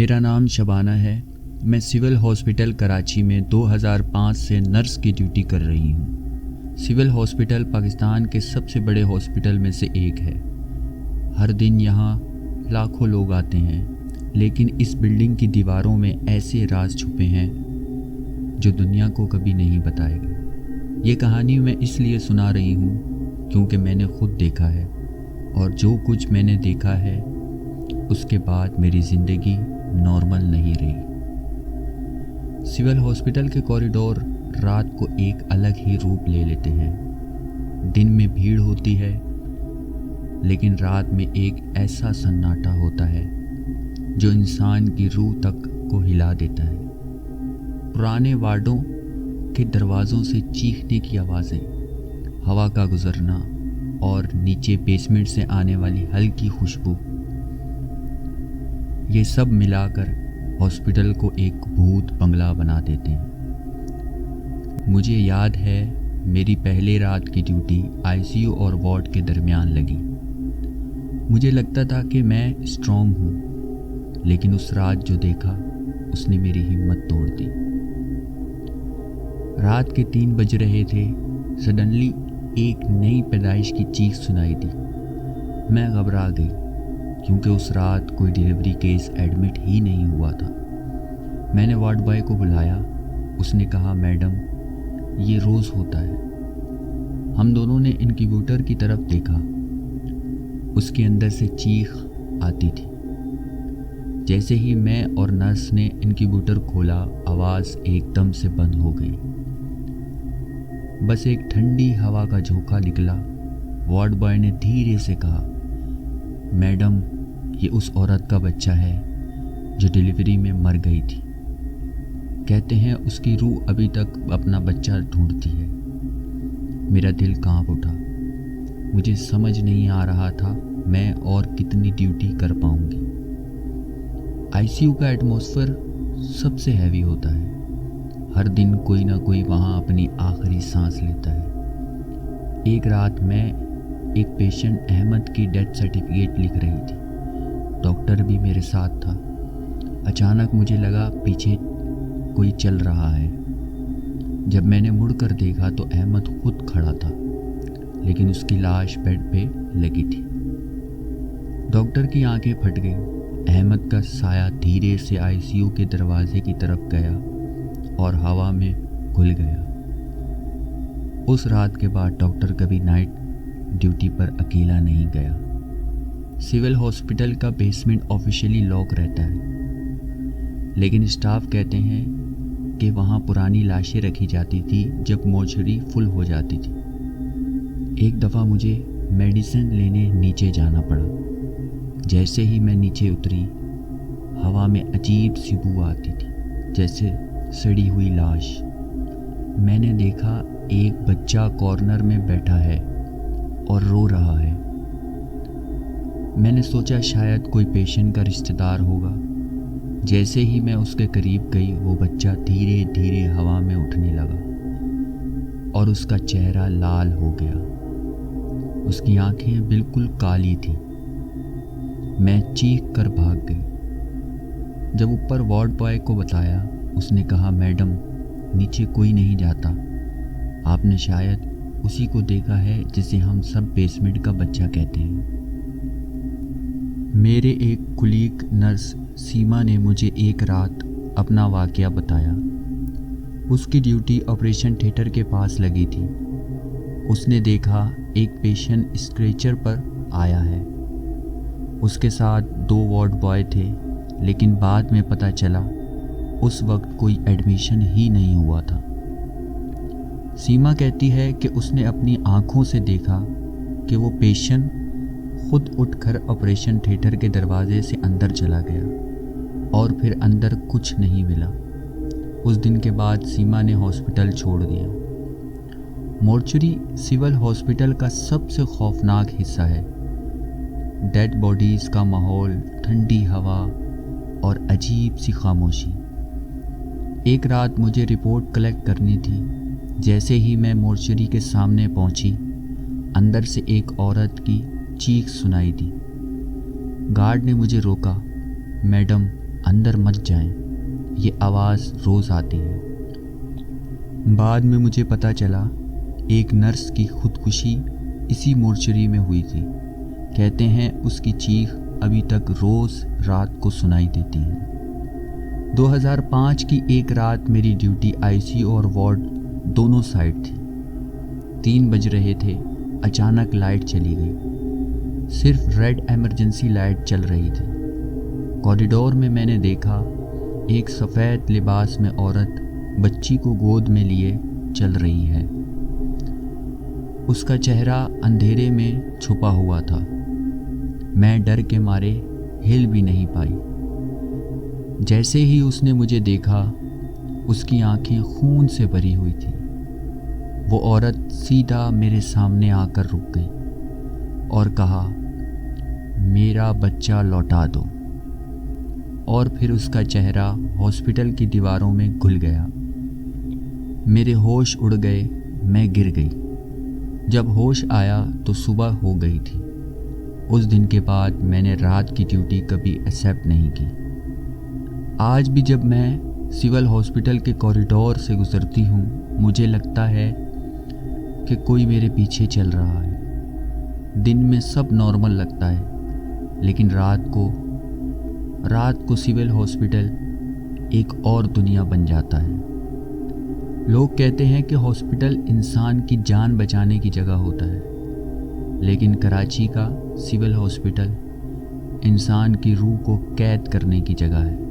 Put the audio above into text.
मेरा नाम शबाना है। मैं सिविल हॉस्पिटल कराची में 2005 से नर्स की ड्यूटी कर रही हूँ। सिविल हॉस्पिटल पाकिस्तान के सबसे बड़े हॉस्पिटल में से एक है। हर दिन यहाँ लाखों लोग आते हैं, लेकिन इस बिल्डिंग की दीवारों में ऐसे राज छुपे हैं जो दुनिया को कभी नहीं बताएगा। ये कहानी मैं इसलिए सुना रही हूँ क्योंकि मैंने खुद देखा है, और जो कुछ मैंने देखा है उसके बाद मेरी ज़िंदगी नॉर्मल नहीं रही। सिविल हॉस्पिटल के कॉरिडोर रात को एक अलग ही रूप ले लेते हैं। दिन में भीड़ होती है, लेकिन रात में एक ऐसा सन्नाटा होता है जो इंसान की रूह तक को हिला देता है। पुराने वार्डों के दरवाज़ों से चीखने की आवाज़ें, हवा का गुज़रना और नीचे बेसमेंट से आने वाली हल्की खुशबू, ये सब मिलाकर हॉस्पिटल को एक भूत बंगला बना देते हैं। मुझे याद है मेरी पहले रात की ड्यूटी आईसीयू और वार्ड के दरमियान लगी। मुझे लगता था कि मैं स्ट्रॉन्ग हूँ, लेकिन उस रात जो देखा उसने मेरी हिम्मत तोड़ दी। रात के 3 बज रहे थे। सडनली एक नई पैदाइश की चीख सुनाई दी। मैं घबरा गई क्योंकि उस रात कोई डिलीवरी केस एडमिट ही नहीं हुआ था। मैंने वार्ड बॉय को बुलाया। उसने कहा, मैडम, ये रोज़ होता है। हम दोनों ने इनक्यूबेटर की तरफ देखा। उसके अंदर से चीख आती थी। जैसे ही मैं और नर्स ने इनक्यूबेटर खोला, आवाज़ एकदम से बंद हो गई। बस एक ठंडी हवा का झोंका निकला। वार्ड बॉय ने धीरे से कहा, मैडम, ये उस औरत का बच्चा है जो डिलीवरी में मर गई थी। कहते हैं उसकी रूह अभी तक अपना बच्चा ढूंढती है। मेरा दिल कांप उठा। मुझे समझ नहीं आ रहा था मैं और कितनी ड्यूटी कर पाऊंगी। आईसीयू का एटमॉस्फेयर सबसे हैवी होता है। हर दिन कोई ना कोई वहाँ अपनी आखिरी सांस लेता है। एक रात मैं एक पेशेंट अहमद की डेथ सर्टिफिकेट लिख रही थी। डॉक्टर भी मेरे साथ था। अचानक मुझे लगा पीछे कोई चल रहा है। जब मैंने मुड़कर देखा तो अहमद खुद खड़ा था, लेकिन उसकी लाश बेड पे लगी थी। डॉक्टर की आंखें फट गईं। अहमद का साया धीरे से आईसीयू के दरवाजे की तरफ गया और हवा में घुल गया। उस रात के बाद डॉक्टर कभी नाइट ड्यूटी पर अकेला नहीं गया। सिविल हॉस्पिटल का बेसमेंट ऑफिशियली लॉक रहता है, लेकिन स्टाफ कहते हैं कि वहाँ पुरानी लाशें रखी जाती थी जब मोर्चरी फुल हो जाती थी। एक दफ़ा मुझे मेडिसिन लेने नीचे जाना पड़ा। जैसे ही मैं नीचे उतरी, हवा में अजीब सी बू आती थी, जैसे सड़ी हुई लाश। मैंने देखा एक बच्चा कॉर्नर में बैठा है और रो रहा है। मैंने सोचा शायद कोई पेशेंट का रिश्तेदार होगा। जैसे ही मैं उसके करीब गई, वो बच्चा धीरे धीरे हवा में उठने लगा और उसका चेहरा लाल हो गया। उसकी आंखें बिल्कुल काली थी। मैं चीख कर भाग गई। जब ऊपर वार्ड बॉय को बताया, उसने कहा, मैडम, नीचे कोई नहीं जाता। आपने शायद उसी को देखा है जिसे हम सब बेसमेंट का बच्चा कहते हैं। मेरे एक कुलीग नर्स सीमा ने मुझे एक रात अपना वाकया बताया। उसकी ड्यूटी ऑपरेशन थिएटर के पास लगी थी। उसने देखा एक पेशेंट स्ट्रेचर पर आया है। उसके साथ 2 वार्ड बॉय थे, लेकिन बाद में पता चला उस वक्त कोई एडमिशन ही नहीं हुआ था। सीमा कहती है कि उसने अपनी आंखों से देखा कि वो पेशेंट खुद उठकर ऑपरेशन थिएटर के दरवाजे से अंदर चला गया और फिर अंदर कुछ नहीं मिला। उस दिन के बाद सीमा ने हॉस्पिटल छोड़ दिया। मोर्चरी सिविल हॉस्पिटल का सबसे खौफनाक हिस्सा है। डेड बॉडीज़ का माहौल, ठंडी हवा और अजीब सी खामोशी। एक रात मुझे रिपोर्ट कलेक्ट करनी थी। जैसे ही मैं मोर्चरी के सामने पहुंची, अंदर से एक औरत की चीख सुनाई दी। गार्ड ने मुझे रोका। मैडम, اندر مت جائیں، یہ آواز روز آتی ہے۔ بعد میں مجھے پتہ چلا ایک نرس کی خودکشی اسی مورچری میں ہوئی تھی۔ کہتے ہیں اس کی چیخ ابھی تک روز رات کو سنائی دیتی ہے۔ 2005 کی ایک رات میری ڈیوٹی ICU اور وارڈ دونوں سائڈ تھی۔ 3 بج رہے تھے، اچانک لائٹ چلی گئی، صرف ریڈ ایمرجنسی لائٹ چل رہی تھی۔ کوریڈور میں میں نے دیکھا ایک سفید لباس میں عورت بچی کو گود میں لیے چل رہی ہے۔ اس کا چہرہ اندھیرے میں چھپا ہوا تھا۔ میں ڈر کے مارے ہل بھی نہیں پائی۔ جیسے ہی اس نے مجھے دیکھا، اس کی آنکھیں خون سے بھری ہوئی تھیں۔ وہ عورت سیدھا میرے سامنے آ کر رک گئی اور کہا، میرا بچہ لوٹا دو، اور پھر اس کا چہرہ ہاسپٹل کی دیواروں میں گھل گیا۔ میرے ہوش اڑ گئے، میں گر گئی۔ جب ہوش آیا تو صبح ہو گئی تھی۔ اس دن کے بعد میں نے رات کی ڈیوٹی کبھی ایکسیپٹ نہیں کی۔ آج بھی جب میں سول ہاسپٹل کے کوریڈور سے گزرتی ہوں، مجھے لگتا ہے کہ کوئی میرے پیچھے چل رہا ہے۔ دن میں سب نارمل لگتا ہے، لیکن رات کو سول ہاسپٹل ایک اور دنیا بن جاتا ہے۔ لوگ کہتے ہیں کہ ہاسپٹل انسان کی جان بچانے کی جگہ ہوتا ہے، لیکن کراچی کا سول ہاسپٹل انسان کی روح کو قید کرنے کی جگہ ہے۔